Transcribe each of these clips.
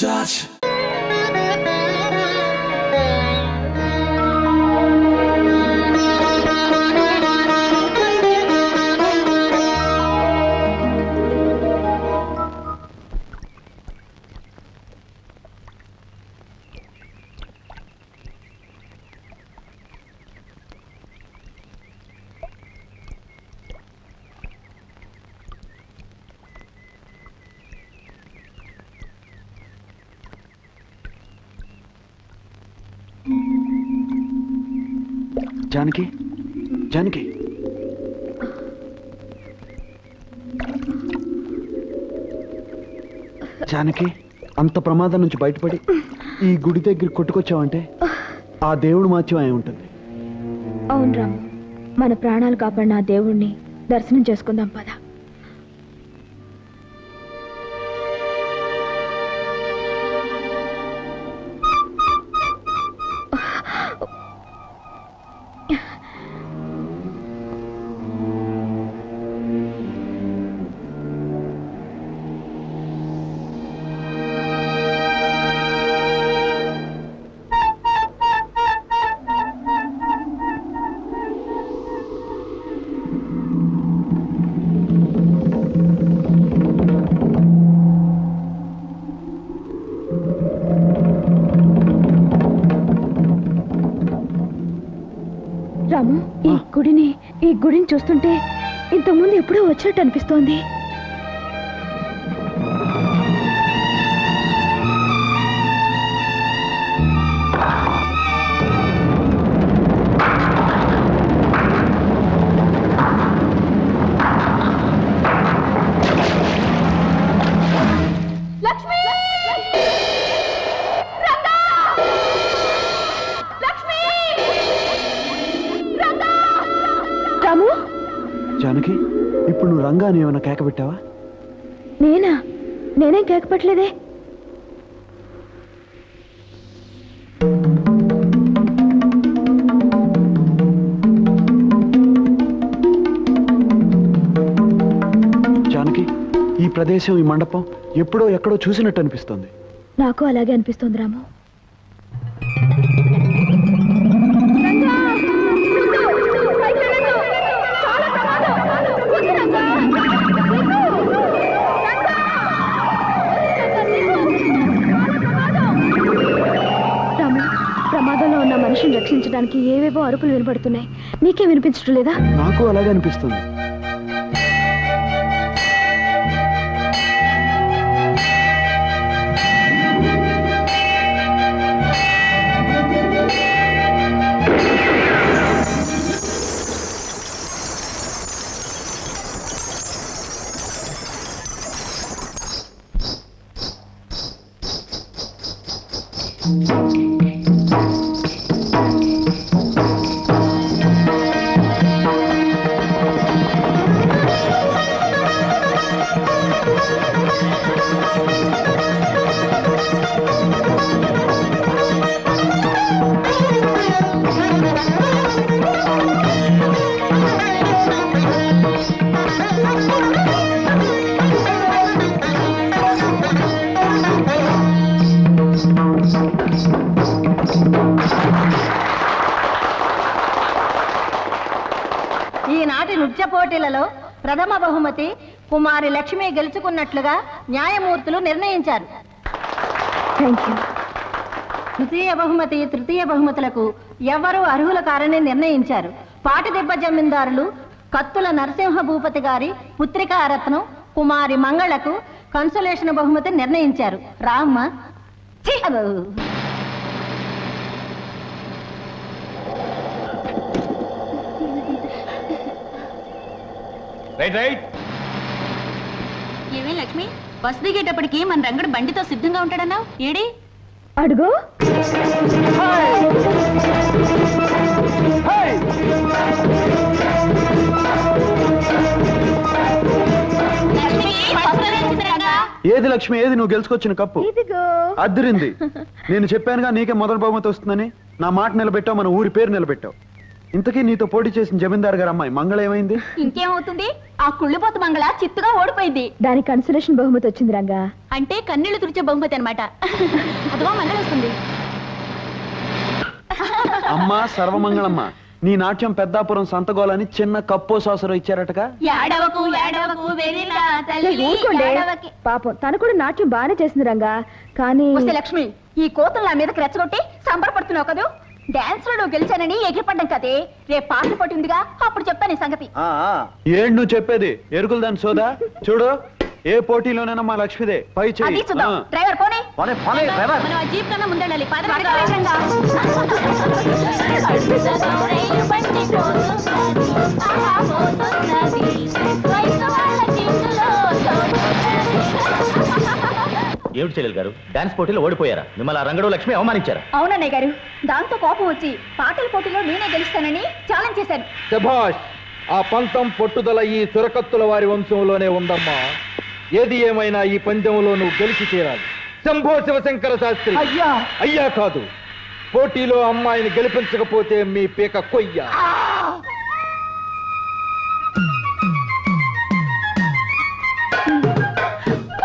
touch. Janaki Janaki Janaki अंत प्रमादం నుంచి బయటపడి ఈ గుడి దగ్గర కొట్టుకొచ్చావంటే ఆ దేవుడు మాత్యం అయి ఉంటుంది. అవును రామ్, మన ప్రాణాలు కాపాడిన ఆ దేవుణ్ణి దర్శనం చేసుకుందాం పద. రాము, ఈ గుడిని చూస్తుంటే ఇంతకుముందు ఎప్పుడో వచ్చినట్టు అనిపిస్తోంది. जानकी ఇప్పుడు నువ్వు రంగాని ఏమైనా కేక పెట్టావా? నేనేం కేక పెట్టలేదే. जानकी ఈ ప్రదేశం ఈ మండపం ఎప్పుడో ఎక్కడో చూసినట్టు అనిపిస్తుంది. నాకు అలాగే అనిపిస్తుంది రాము. ప్రమాదంలో ఉన్న మనిషిని రక్షించడానికి ఏవేవో అరుపులు వినపడుతున్నాయి. నీకే వినిపించడం లేదా? నాకు అలాగే అనిపిస్తుంది. ఈనాటి నృత్య పోటీలలో ప్రథమ బహుమతి కుమారి లక్ష్మి గెలుచుకున్నట్లుగా న్యాయమూర్తులు నిర్ణయించారు. ద్వితీయ బహుమతి తృతీయ బహుమతులకు ఎవరు అర్హుల కారని నిర్ణయించారు. పాటిదెబ్బ జమీందారులు కత్తుల నరసింహ భూపతి గారి పుత్రికా రత్నం కుమారి మంగళకు కన్సోలేషన్ బహుమతి నిర్ణయించారు. రామ్మ ఏమే లక్ష్మి, బస్ దిగేటప్పటికి మన రంగడు బండితో సిద్ధంగా ఉంటాడన్నావు. ఏడి అడుగు. ఏది లక్ష్మి, ఏది నువ్వు గెలుచుకొచ్చిన కప్పు? అద్దరింది. నేను చెప్పానుగా నీకే మొదటి బహుమతి వస్తుందని. నా మాట నిలబెట్టావు, మన ఊరి పేరు నిలబెట్టావు. ఇంతకీ నీతో పోటీ చేసిన జమీందార్ గారు అమ్మాయి మంగళ ఏమైంది? ఇంకేమవుతుంది, ఆ కుళ్ళిపోత మంగళ చిత్తుగా ఓడిపోయింది. దానికి కన్సలేషన్ బహుమతి వచ్చింది రంగా. అంటే కన్నీళ్లు తుడిచే బహుమతి అనమాట. అదిగో మంగళ వస్తుంది. అమ్మా సర్వమంగళమ్మ, నీ నాట్యం పెద్దాపురం సంతగోలని చిన్న కప్పో సాసరు ఇచ్చారటగా. పాపం తను కూడా నాట్యం బాగానే చేసింది రంగా. కానీ లక్ష్మి, ఈ కోతలు నా మీదకి రెచ్చగొట్టి సంబరపడుతున్నావు కదా. డాన్స్ లో గెలిచానని ఎగిరిపడ్డం కదే. రేపు పాటలు పోటీ ఉందిగా, అప్పుడు చెప్తాను ఈ సంగతి. ఏంటి నువ్వు చెప్పేది? ఎరుకులు దాని సోదా. చూడు, ఏ పోటీలోనైనా మా లక్ష్మిదే పై చెయ్యి. డ్రైవర్ పోనీ. మనం ఆ జీప్ కన్నా ముందెళ్ళాలి. ఏమిటి చెల్లెలు గారు, డాన్స్ పోటీలో ఓడిపోయారా? మిమ్మల్ని రంగడు లక్ష్మి అవమానించారా? అవునన్నయ్య గారు, దాంతో కోపం వచ్చి పాటల పోటీలో నేనే గెలుస్తానని ఛాలెంజ్ చేశాను. శభాష్! ఆ పంతం పట్టుదల ఈ చురకత్తుల వారి వంశంలోనే ఉందమ్మా. ఏది ఏమైనా ఈ పందెంలో నువ్వు గెలిచి తీరాలి. శంభో శివశంకర శాస్త్రి. అయ్యా కాదు, పోటీలో అమ్మాయిని గెలిపించకపోతే మీ పీక కొయ్య.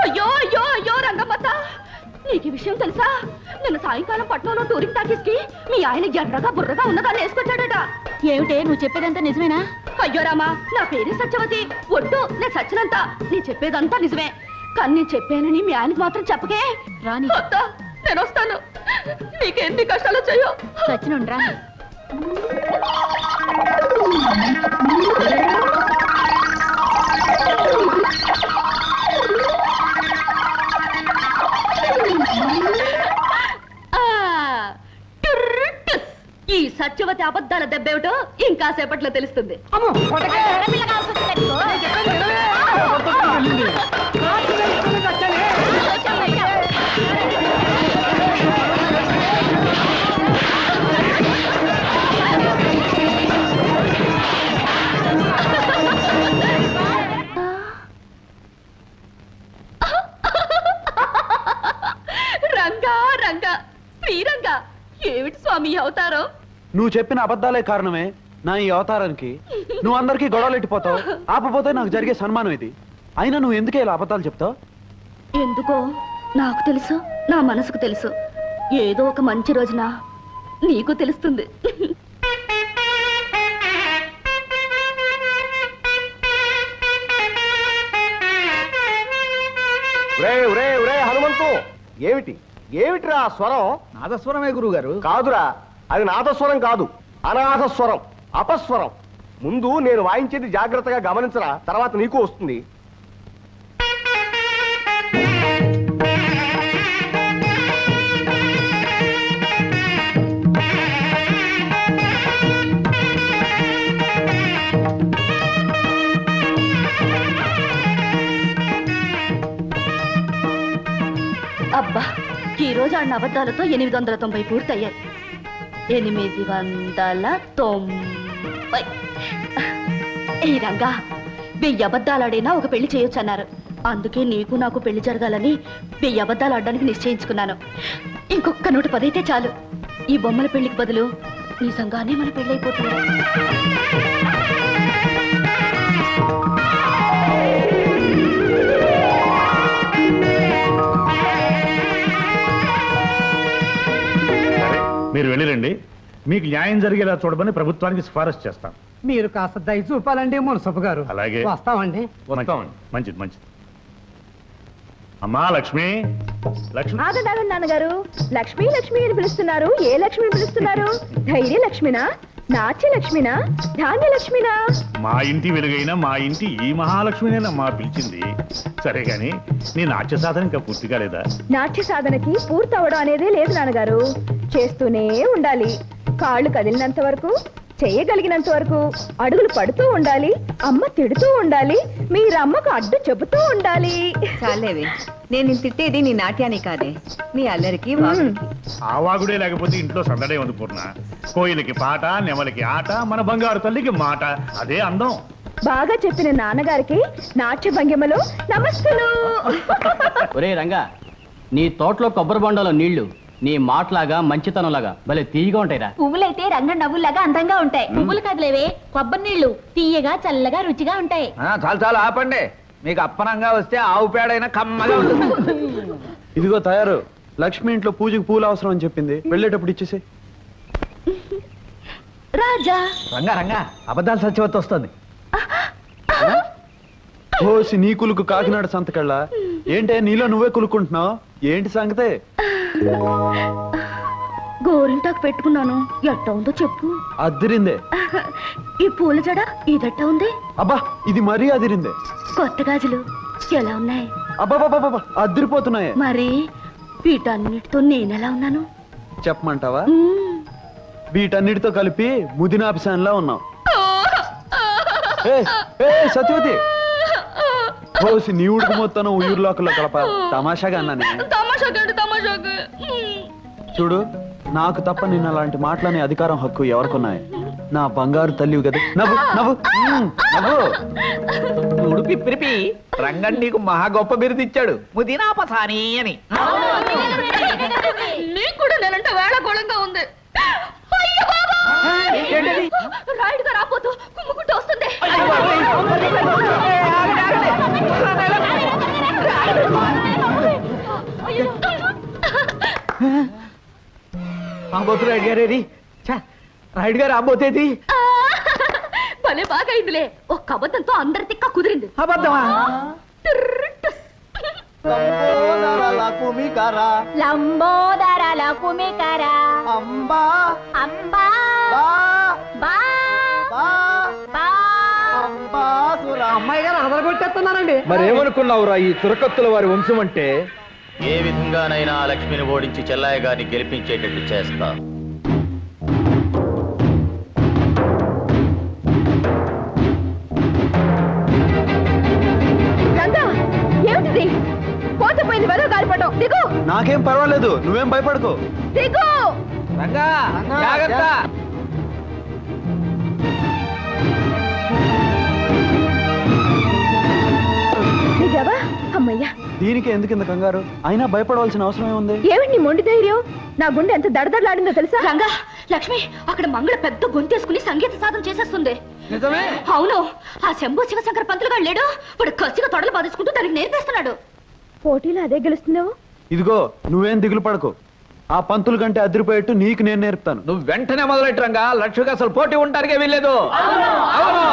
అయ్యో అయ్యో అయ్యో రంగమ్మత, నీకు ఈ విషయం తెలుసా? నిన్న సాయంకాలం పట్నంలో టూరింగ్ టాకీస్ కి మీ ఆయన ఎర్రగా బుర్రగా ఉన్నదాన్ని వేసుకొచ్చాడట. ఏమిటే నువ్వు చెప్పేదంతా నిజమేనా? అయ్యో రామా, నా పేరే సత్యవతి. ఒడ్డు నేను సచ్చినంత. నేను చెప్పేదంతా నిజమే, కానీ నేను చెప్పానని మీ ఆయనకు మాత్రం చెప్పకే. రాని నేను వస్తాను. నీకెన్ని కష్టాలు వచ్చాయో. సచ్చినుండ్రా. ఈ సత్యవతి అబద్ధాల దెబ్బేమిటో ఇంకా సేపట్లో తెలుస్తుంది. రంగా రంగా శ్రీరంగా, ఏమిటి స్వామి అవతారం? నువ్వు చెప్పిన అబద్ధాలే కారణమే నా ఈ అవతారానికి. నువ్వు అందరికీ గొడవలెట్టిపోతావు, ఆపపోతే నాకు జరిగే సన్మానం ఇది. అయినా నువ్వు ఎందుకే ఇలా అబద్ధాలు చెప్తావు? ఎందుకో నాకు తెలుసు, నా మనసుకు తెలుసు. ఏదో ఒక మంచి రోజున నీకు తెలుస్తుంది. హనుమంతు, ఏమిటిరా స్వరం? నాదస్వరమే గురువు గారు. కాదురా, అది నాదస్వరం కాదు, అనాథస్వరం, అపస్వరం. ముందు నేను వాయించేది జాగ్రత్తగా గమనించరా, తర్వాత నీకు వస్తుంది. అబ్బా, ఈ రోజు ఆడిన అబద్ధాలతో 890 పూర్తయ్యాయి. 890. ఈ రంగా, 1000 అబద్ధాలాడైనా ఒక పెళ్లి చేయొచ్చన్నారు. అందుకే నీకు నాకు పెళ్లి జరగాలని 1000 అబద్ధాలు ఆడడానికి నిశ్చయించుకున్నాను. ఇంకొక 110 అయితే చాలు. ఈ బొమ్మల పెళ్లికి బదులు నిజంగానే మన పెళ్లి అయిపోతుంది. మీరు వెళ్ళిరండి. మీకు న్యాయం జరిగేలా చూడమని ప్రభుత్వానికి సిఫారసు చేస్తాం. మీరు కాస్త దయ చూపాలండి మున్సబు గారు. అలాగే, వస్తామండి. మంచిది మంచిది. అమ్మా లక్ష్మి, లక్ష్మి. నాన్నగారు, లక్ష్మి లక్ష్మి అని పిలుస్తున్నారు. ఏ లక్ష్మిని పిలుస్తున్నారు? ధైర్య లక్ష్మినా, నాట్య లక్ష్మినా, ధాన్య లక్ష్మినా? మా ఇంటి వెలుగైనా మా ఇంటి ఈ మహాలక్ష్మినేనమ్మా పిలిచింది. సరే గాని నీ నాట్య సాధన ఇంకా పూర్తి కాలేదా? నాట్య సాధనకి పూర్తవడం అనేదే లేదు నాన్నగారు. చేస్తూనే ఉండాలి. కాళ్ళు కదిలినంత వరకు, చేయగలిగినంత వరకు అడుగులు పడుతూ ఉండాలి. అమ్మ తిడుతూ ఉండాలి, మీరమ్మకు అడ్డు చెబుతూ ఉండాలి. చాలేవే, నేను తిట్టేది నీ నాట్యాన్ని కాదే, నీ అల్లరికి. ఆ వాగుడే లేకపోతే ఇంట్లో సందడే ఉంది పూర్ణ. కోయిలకి పాట, నెమలికి ఆట, మన బంగారు తల్లికి మాట. అదే అందం. బాగా చెప్పిన నాన్నగారికి నాట్య భంగిమలో నమస్సులు. ఒరే రంగా, నీ తోటలో కొబ్బరి బొండలో నీళ్లు నీ మాటలాగా మంచితనంలాగా భలే తీయగా ఉంటాయిరా. పువ్వులైతే రంగ నవ్వులాగా అందంగా ఉంటాయి. పువ్వులు కదిలేవే, కొబ్బరి నీళ్లు తీయగా చల్లగా రుచిగా ఉంటాయి. చాలు చాలు ఆపండి. మీకు అప్పనంగా వస్తే ఆవు పేడైనా కమ్మగా ఉంటుంది. ఇదిగో తయారు. లక్ష్మి ఇంట్లో పూజకి పూలు అవసరం అని చెప్పింది, వెళ్ళేటప్పుడు ఇచ్చేసి. రాజా రంగా రంగా అబద్ధాలు సత్యవతి వస్తుంది. ఓసి నీ కులుకు కాకినాడ సంతకళ్ళ ఏంటే నీలో నువ్వే కులుకుంటున్నావు? ఏంటి సంగతే? గోరింటాకు పెట్టుకున్నాను, ఎట్ట ఉందో చెప్పు. అదిరిందే. ఈ పూల జడ ఇదెట్ట ఉంది? అబ్బా ఇది మరీ అదిరిందే. కొత్త గాజులు ఎలా ఉన్నాయి? అబ్బాబాబా అదిరిపోతున్నాయే. మరి వీటన్నిటితో నేనెలా ఉన్నాను చెప్పమంటావా? వీటన్నిటితో కలిపి ముదినాపిసాన్లా ఉన్నావు. సత్యవతి ఓసి నీ ఉడుకు మొత్తం ఊర్లోకల్లో కలప తమాషాగా అన్నానే. చూడు, నాకు తప్ప నిన్న అలాంటి మాటలనే అధికారం హక్కు ఎవరికున్నాయి? నా బంగారు తల్లివి కదా. నవ్వు నవ్వు నవ్వు. చూడు పిప్పిరిపి, రంగన్ నీకు మహా గొప్ప బిరుదు ఇచ్చాడు, ముదినాపసాని అని. నీకు కూడా నేనంటే వేళకోళంగా ఉంది. రాయుడుగా రాపోతూ కుమ్ముకుంటూ వస్తుంది. రాయుడు గారేది? రాయుడు గారు రాబోతేది భలే బాగా అయిందిలే. ఒక్క అబద్ధంతో అందరి తిక్క కుదిరింది. అబద్ధమా? లంబోదర కుమికర అంబా అంబా అమ్మాయి గారు అదరగొట్టేస్తున్నారండి. మరేమనుకున్నావురా ఈ చురకత్తుల వారి వంశం అంటే? ఏ విధంగానైనా లక్ష్మిని ఓడించి చెల్లాయి గారిని గెలిపించేటట్టు చేస్తా. ఏమిటిది? పోతపోయింది వెదవ గాలిపటం. దిగు. నాకేం పర్వాలేదు, నువ్వేం భయపడకు. దిగు. రంగా జాగ్రత్త. దిగావా? అమ్మయ్యా. దీనికి ఎందుకు ఇంత కంగారు? అయినా భయపడవలసిన అవసరమే ఉంది. ఏమిటి నీ మొండి ధైర్యం? నా గుండె ఎంత దడదడలాడిందో తెలుసా? రంగా, లక్ష్మి అక్కడ మంగళ పెద్ద గొంతేసుకుని సంగీత సాధన చేసేస్తుంది. నిజమే? అవును. ఆ శంభు శివశంకర పంతులు గారు లేడు, వాడు కసిగా తొడలు బాధించుకుంటూ దానికి నేర్పేస్తున్నాడు. పోటీలో అదే గెలుస్తున్నావు. ఇదిగో నువ్వేం దిగులు పడకు. ఆ పంతులు కంటే అదిరిపోయేట్టు నీకు నేను నేర్పుతాను. నువ్వు వెంటనే మొదలెట్టు రంగా. లక్ష్మికి అసలు పోటీ ఉంటానికే వీల్లేదు. అవును అవును.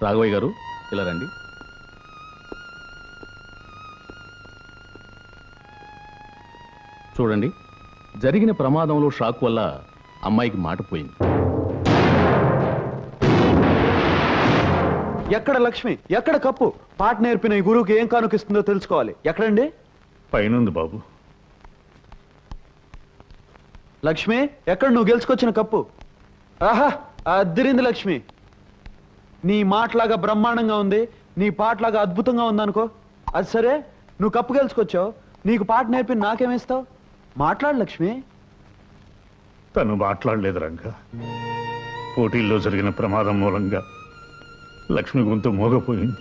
రాఘవయ్య గారు ఇలా రండి. చూడండి, జరిగిన ప్రమాదంలో షాక్ వల్ల అమ్మాయికి మాట పోయింది. ఎక్కడ లక్ష్మి, ఎక్కడ కప్పు? పాట నేర్పిన ఈ గురువుకి ఏం కానుకిస్తుందో తెలుసుకోవాలి. ఎక్కడండి? పైనుంది బాబు. లక్ష్మి, ఎక్కడ నువ్వు గెలుచుకొచ్చిన కప్పు? ఆహా అదిరింది లక్ష్మి. నీ మాటలాగా బ్రహ్మాండంగా ఉంది, నీ పాటలాగా అద్భుతంగా ఉందనుకో. అది సరే, నువ్వు కప్పు గెలుచుకొచ్చావు, నీకు పాట నేర్పి నాకేమిస్తావు? మాట్లాడు లక్ష్మి. తను మాట్లాడలేదు రంగా. పోటీల్లో జరిగిన ప్రమాదం మూలంగా లక్ష్మి గొంతు మోగపోయింది.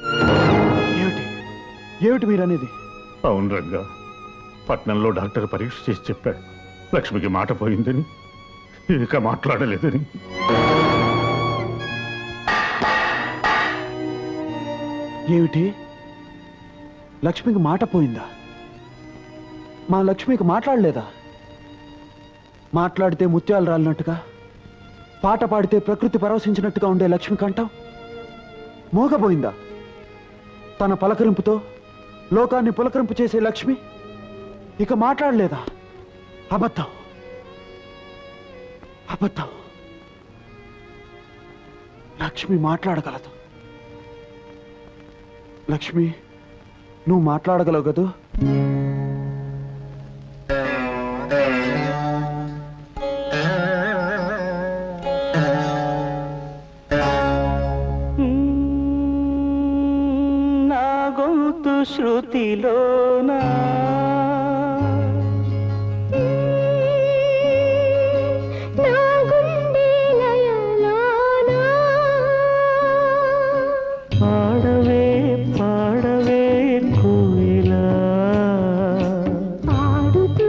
ఏమిటి ఏమిటి మీరనేది? అవును రంగా, పట్నంలో డాక్టర్ పరీక్ష చేసి చెప్పాడు లక్ష్మికి మాట పోయిందని, ఇక మాట్లాడలేదని. ఏమిటి? లక్ష్మికి మాట పోయిందా? మా లక్ష్మికి మాట్లాడలేదా? మాట్లాడితే ముత్యాలు రాలినట్టుగా, పాట పాడితే ప్రకృతి పరవశించినట్టుగా ఉండే లక్ష్మి కంఠం మోగపోయిందా? తన పలకరింపుతో లోకాన్ని పులకరింపు చేసే లక్ష్మి ఇక మాట్లాడలేదా? అబద్ధం అబద్ధం. లక్ష్మి మాట్లాడగలదు. లక్ష్మి, నువ్వు మాట్లాడగలవు కదూ? శృతిలోనా పాడవే పాడవే కోయిలా పాడుతూ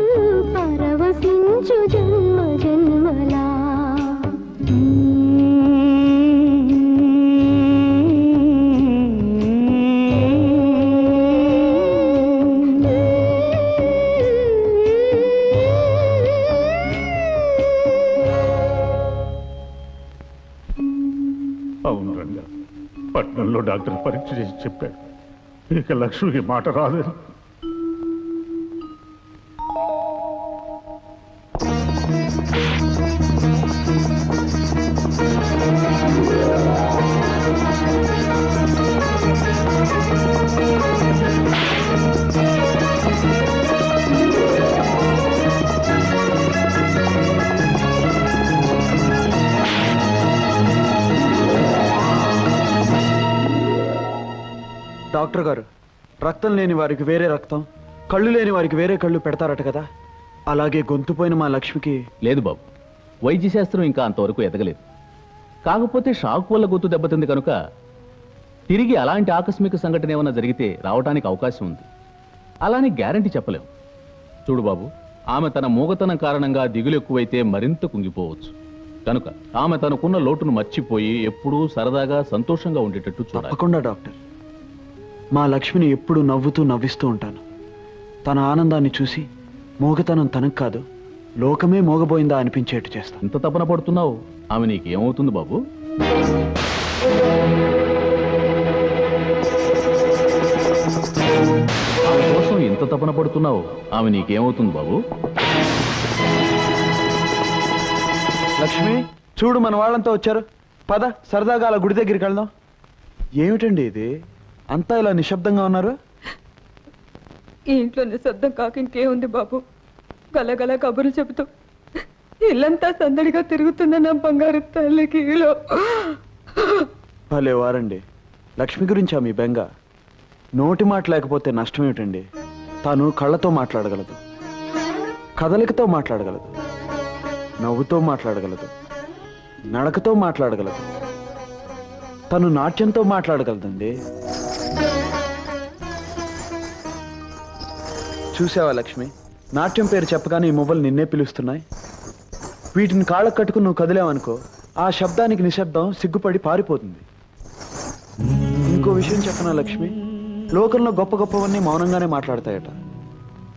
పరవశించు జన్మ జన్మలా అవును రంగా, పట్నంలో డాక్టర్ పరీక్ష చేసి చెప్పాడు ఇక లక్ష్మికి మాట రాలేదు. డాక్టర్ గారు, రక్తం లేని వారికి వేరే రక్తం, కళ్ళు లేని వారికి వేరే కళ్ళు పెడతారట కదా, అలాగే గొంతుపోయిన మా లక్ష్మికి. లేదు బాబు, వైద్య శాస్త్రం ఇంకా అంతవరకు ఎదగలేదు. కాకపోతే షాక్ వల్ల గొంతు దెబ్బతింది కనుక తిరిగి అలాంటి ఆకస్మిక సంఘటన ఏమైనా జరిగితే రావడానికి అవకాశం ఉంది. అలానే గ్యారంటీ చెప్పలేం. చూడు బాబు, ఆమె తన మూగతనం కారణంగా దిగులు ఎక్కువైతే మరింత కుంగిపోవచ్చు. కనుక ఆమె తనకున్న లోటును మర్చిపోయి ఎప్పుడూ సరదాగా సంతోషంగా ఉండేటట్టు చూడాలి. తప్పకుండా డాక్టర్. మా లక్ష్మిని ఎప్పుడు నవ్వుతూ నవ్విస్తూ ఉంటాను. తన ఆనందాన్ని చూసి మోగతనం తనకు కాదు, లోకమే మోగబోయిందా అనిపించేట్టు చేస్తాను. ఇంత తపన పడుతున్నావు, ఆమె నీకేమవుతుంది బాబు? ఆమె కోసం ఇంత తపన పడుతున్నావు, ఆమె నీకేమవుతుంది బాబు? లక్ష్మి, చూడు మన వాళ్ళంతా వచ్చారు. పద సరదాగా అలా గుడి దగ్గరికి వెళ్దాం. ఏమిటండి ఇది, అంతా ఇలా నిశ్శబ్దంగా ఉన్నారు? ఈ ఇంట్లో నిశ్శబ్దం కాక ఇంకేముంది బాబు? గలగల కబుర్లు చెబుతూ ఇల్లంతా సందడిగా తిరుగుతున్న నా బంగారు తల్లికి భలే వారండి. లక్ష్మి గురించా మీ బెంగ? నోటి మాట లేకపోతే నష్టం ఏమిటండి? తాను కళ్ళతో మాట్లాడగలదు, కదలికతో మాట్లాడగలదు, నవ్వుతో మాట్లాడగలదు, నడకతో మాట్లాడగలదు, తను నాట్యంతో మాట్లాడగలదండి. చూసావా లక్ష్మి, నాట్యం పేరు చెప్పగానే ఈ మువ్వలు నిన్నే పిలుస్తున్నాయి. వీటిని కాళ్ళకు కట్టుకుని నువ్వు కదిలేవనుకో, ఆ శబ్దానికి నిశ్శబ్దం సిగ్గుపడి పారిపోతుంది. ఇంకో విషయం చెప్పనా లక్ష్మి, లోకంలో గొప్ప గొప్పవన్నీ మౌనంగానే మాట్లాడతాయట.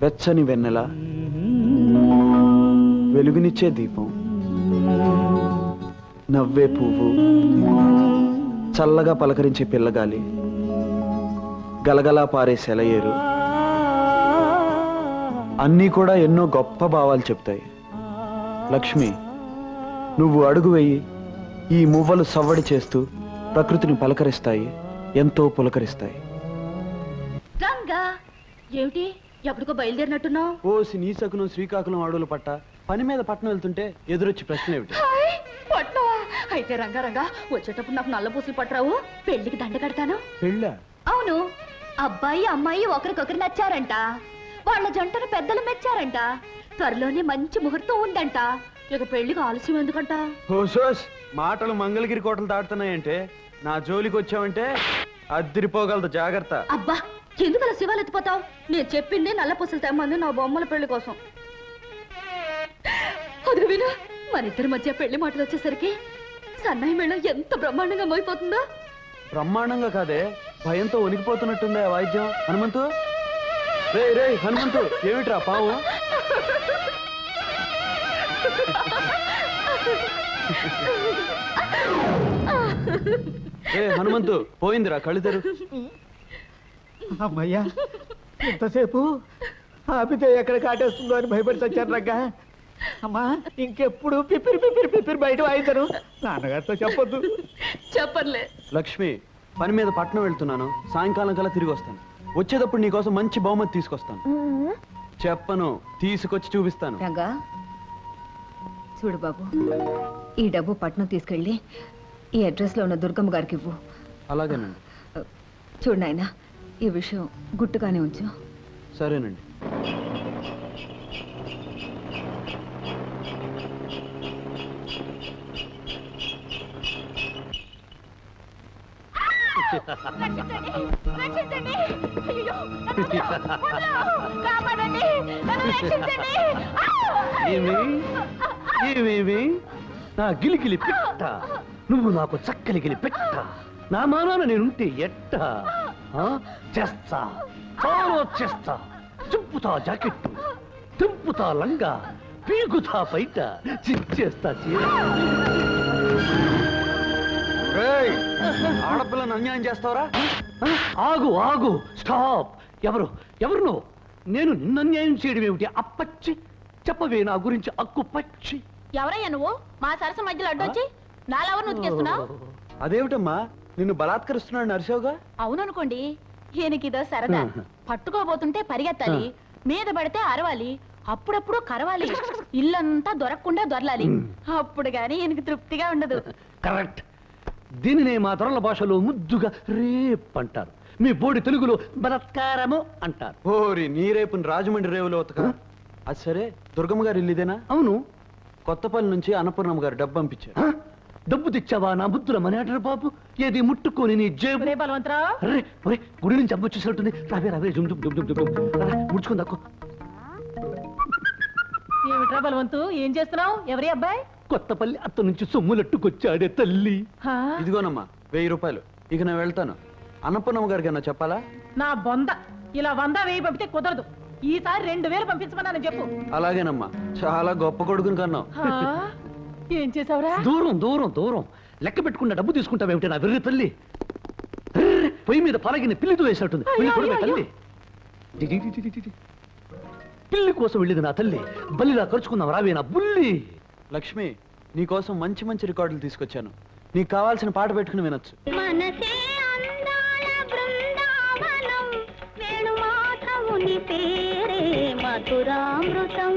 వెచ్చని వెన్నెల, వెలుగునిచ్చే దీపం, నవ్వే పువ్వు, చల్లగా పలకరించే పిల్లగాలి, గలగలా పారే సెలయేరు, అన్నీ కూడా ఎన్నో గొప్ప భావాలు చెప్తాయి. లక్ష్మి, నువ్వు అడుగు వెయ్యి, ఈ మువ్వలు సవ్వడి చేస్తూ ప్రకృతిని పలకరిస్తాయి, ఎంతో పులకరిస్తాయి. రంగా, ఏమిటి ఎప్పటికో బయలుదేరినట్టున్నావు? ఓసి నీసకును శ్రీకాకుళం అడవులు పట్ట పని మీద పట్టణం వెళ్తుంటే ఎదురొచ్చి ప్రశ్న ఏమిటి? పట్నవా? అయితే రంగా రంగా వచ్చేటప్పుడు నాకు నల్ల పూసలు పట్టరావు? పెళ్లికి దండ కడతాను. పెళ్ళా? అవును, అబ్బాయి అమ్మాయి ఒకరికొకరు నచ్చారంట. వాళ్ళ జంటను పెద్దలు మెచ్చారంట. త్వరలోనే మంచి ముహూర్తం ఉందంట. ఇక పెళ్లికి ఆలస్యం ఎందుకంట? హోసోస్, మాటలు మంగళగిరి కోటలు దాటుతున్నాయంటే నా జోలికి వచ్చావంటే అద్దిరిపోగలదు, జాగ్రత్త. అబ్బా, ఎందుకలా శివాలు ఎత్తిపోతావు? నేను చెప్పింది నల్ల పూసలు తెమ్మంది నా బొమ్మల పెళ్లి కోసం. అది విను, మన ఇద్దరి మధ్య పెళ్లి మాటలు వచ్చేసరికి సన్నాయి మేళం ఎంత బ్రహ్మాండంగా మోయిపోతుందో. బ్రహ్మాండంగా కాదే, భయంతో వణికిపోతున్నట్టుందే ఆ వాయిద్యం. హనుమంతు, రే రే హనుమంతు, ఏమిట్రా పావు? ఏ హనుమంతు, పోయిందిరా కళ్ళిద్దరు. అమ్మయ్యా, ఎంతసేపు ఆపితే ఎక్కడ కాటేస్తుందో అని భయపడి వచ్చారు రగ్గా. అమ్మా, ఇంకెప్పుడు పిప్పిరి పిప్పిరి పిప్పిరి బయట వాయిద్దరు. నాన్నగారితో చెప్పొద్దు. చెప్పర్లే. లక్ష్మి, పని మీద పట్నం వెళ్తున్నాను, సాయంకాలం కల్లా తిరిగి వస్తాను. వచ్చేటప్పుడు నీకోసం మంచి బహుమతి తీసుకొస్తాను. చెప్పను, తీసుకొచ్చి చూపిస్తాను. రంగా, చూడు బాబు, ఈ డబ్బు పట్నం తీసుకెళ్ళి ఈ అడ్రస్ లో ఉన్న దుర్గమ్మ గారికి ఇవ్వు. అలాగేనండి. చూడు నాయనా, ఈ విషయం గుట్టుగానే ఉంచు. సరేనండి. ఏమేమి నా గిలిగిలి పెట్ట, నువ్వు నాకు చక్కలిగిలి పెట్ట, నా మానాన నేనుంటే ఎట్ట చేస్తా, చాలా చేస్తా. చింపుతా జాకెట్టు, తింపుతా లంగా, పీకుతా బయట, చిచ్చేస్తా చీర. ఆడపిల్లను అన్యాయం చేస్తావరా? ఆగు ఆగు, స్టాప్. ఎవరు ఎవరు నువ్వు? నేను నిన్ను అన్యాయం చేయడం ఏమిటి? అప్పచ్చి చెప్పవే నా గురించి అక్కు పచ్చి. ఎవరయ్యా నువ్వు? మా సరస మధ్యలో అడ్డొచ్చి నాలెవరు ఉతికేస్తున్నావు? అదేమిటమ్మా, నిన్ను బలాత్కరిస్తున్నాడు నరసోగా? అవుననుకోండి, ఈయనకిదో సరదా. పట్టుకోబోతుంటే పరిగెత్తాలి, మీద పడితే అరవాలి, అప్పుడప్పుడు కరవాలి, ఇల్లంతా దొరకకుండా దొరలాలి. అప్పుడు గాని ఈయనకి తృప్తిగా ఉండదు. కరెక్ట్. దీనినే మా తొరల భాషలో ముద్దుగా రేప్ అంటారు, మీ బోడి తెలుగులో బలత్కారము అంటారు. ఓరి నీ రేపుని రాజమండ్రి రేవులో ఉతక. అది సరే, దుర్గమ్మ గారు ఇల్లుదేనా? అవును. కొత్తపల్లి నుంచి అన్నపూర్ణమ్మ గారు డబ్బు పంపించారు. డబ్బు తెచ్చావా నా బుద్ధుల మనేటరు బాబు? ఏది ముట్టుకొని నీ జేబు. బలవంతరావు, గుడి నుంచి అబ్బు వచ్చేసినట్టుంది. రావే రావే, జుమ్ జుమ్ జుమ్ జుమ్ జుమ్ ముడుచుకుంది అక్కు. ఏమిట్రా బలవంతు, ఏం చేస్తున్నావు? ఎవరి అబ్బాయి? కొత్తపల్లి అత్త నుంచి సొమ్ములట్టుకొచ్చాడే తల్లి. ఇదిగోనమ్మా 1000 రూపాయలు. ఇక నేను వెళ్తాను. అన్నపూర్ణమ్మ గారికి అన్నా చెప్పాలా? నా బొంద, ఇలా 100 1000 పంపితే కుదరదు. ఈసారి 2000 పంపించమన్నాను చెప్పు. అలాగేనమ్మా, చాలా గొప్ప కొడుకుని కన్నావు. ఏం చేసావురా? దూరం దూరం దూరం లెక్క పెట్టుకున్న డబ్బు తీసుకుంటావేమిటి నా వెర్రి తల్లి? పొయ్యి మీద పలగిన పిల్లితో వేసినట్టుంది. తల్లి పిల్లి కోసం వెళ్ళింది నా తల్లి. బల్లిలా ఖర్చుకుందాం రావే నా బుల్లి. లక్ష్మి, నీకోసం మంచి మంచి రికార్డులు తీసుకొచ్చాను. నీకు కావాల్సిన పాట పెట్టుకుని వినొచ్చు. మనసే అందాల బృందావనం, వేణుమాధవుని పేరే మధురామృతం.